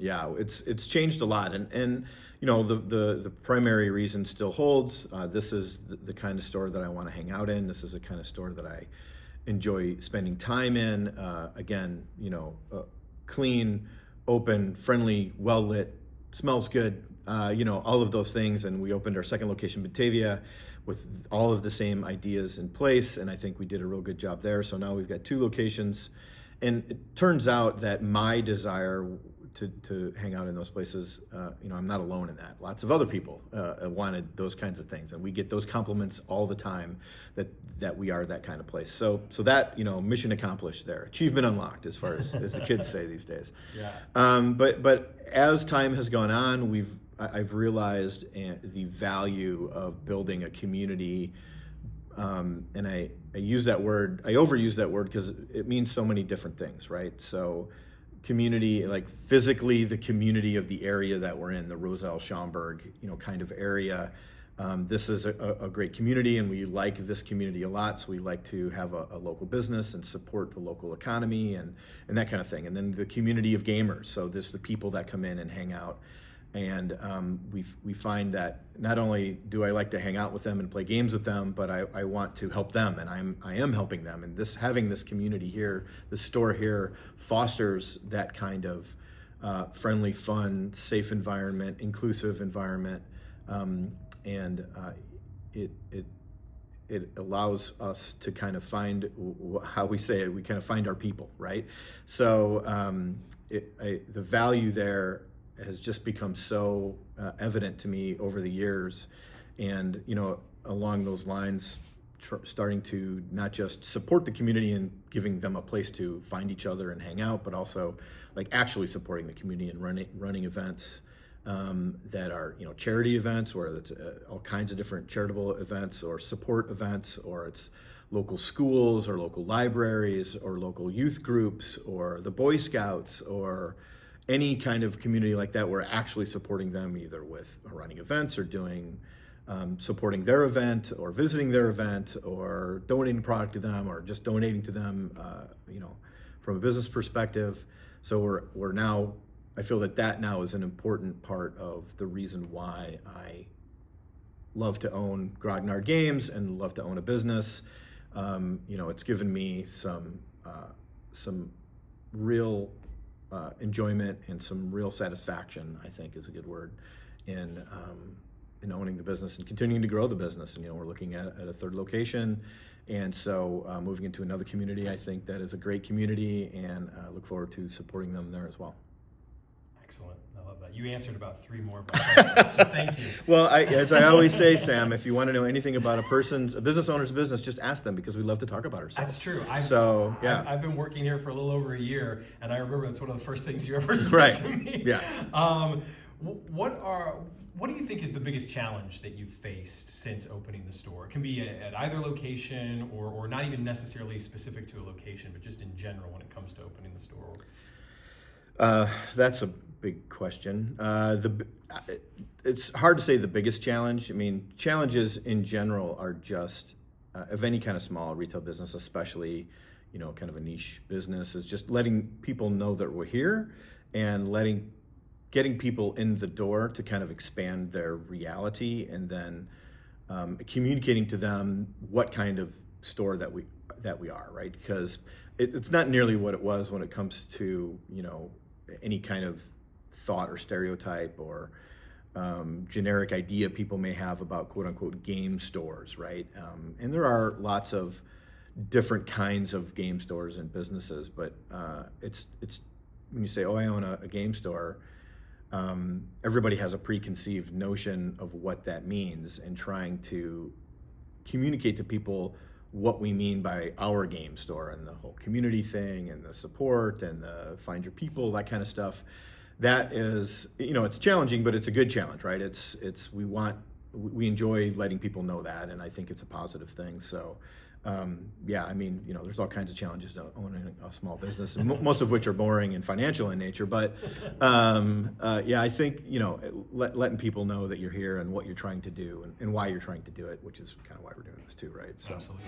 It's changed a lot, and the primary reason still holds. This is the kind of store that I want to hang out in. This is the kind of store that I enjoy spending time in. Again, clean, open, friendly, well lit, smells good. All of those things. And we opened our second location, Batavia, with all of the same ideas in place, and I think we did a real good job there. So now we've got 2 locations, and it turns out that my desire to hang out in those places, I'm not alone in that. Lots of other people wanted those kinds of things, and we get those compliments all the time that we are that kind of place. So that, mission accomplished there, achievement unlocked, as far as the kids say these days. Yeah. But as time has gone on, I've realized the value of building a community, and I use that word, I overuse that word because it means so many different things, right? So community, like physically the community of the area that we're in, the Roselle, Schaumburg, kind of area. This is a great community, and we like this community a lot. So we like to have a local business and support the local economy and that kind of thing. And then the community of gamers. So there's the people that come in and hang out. And we find that not only do I like to hang out with them and play games with them, but I want to help them, and I am helping them. And having this community here, the store here, fosters that kind of friendly, fun, safe environment, inclusive environment, and it allows us to kind of find, how we say it, we kind of find our people, right? So the value there has just become so evident to me over the years, and along those lines, starting to not just support the community and giving them a place to find each other and hang out, but also like actually supporting the community and running events that are charity events, where it's all kinds of different charitable events or support events, or it's local schools or local libraries or local youth groups or the Boy Scouts or any kind of community like that. We're actually supporting them either with running events or doing supporting their event or visiting their event or donating product to them or just donating to them, from a business perspective. So we're now, I feel that now is an important part of the reason why I love to own Grognard Games and love to own a business. It's given me some real enjoyment and some real satisfaction, I think is a good word, in owning the business and continuing to grow the business. And we're looking at a 3rd location, and so moving into another community. I think that is a great community, and I look forward to supporting them there as well. Excellent. I love that. You answered about 3 more of my questions, so thank you. Well, as I always say, Sam, if you want to know anything about a business owner's business, just ask them, because we love to talk about ourselves. That's true. I've been working here for a little over a year, and I remember that's one of the first things you ever said to me. Yeah. What do you think is the biggest challenge that you've faced since opening the store? It can be at either location or not even necessarily specific to a location, but just in general when it comes to opening the store. That's a big question. It's hard to say the biggest challenge. I mean, challenges in general are just of any kind of small retail business, especially, kind of a niche business, is just letting people know that we're here and getting people in the door to kind of expand their reality, and then communicating to them what kind of store that we are, right? Because it's not nearly what it was when it comes to any kind of thought or stereotype or generic idea people may have about quote unquote game stores, right? And there are lots of different kinds of game stores and businesses, but it's when you say, oh, I own a game store, everybody has a preconceived notion of what that means, and trying to communicate to people what we mean by our game store and the whole community thing and the support and the find your people, that kind of stuff. That is, it's challenging, but it's a good challenge, right? We enjoy letting people know that, and I think it's a positive thing. So, there's all kinds of challenges to owning a small business, and most of which are boring and financial in nature. But I think letting people know that you're here and what you're trying to do and why you're trying to do it, which is kind of why we're doing this too, right? So. Absolutely.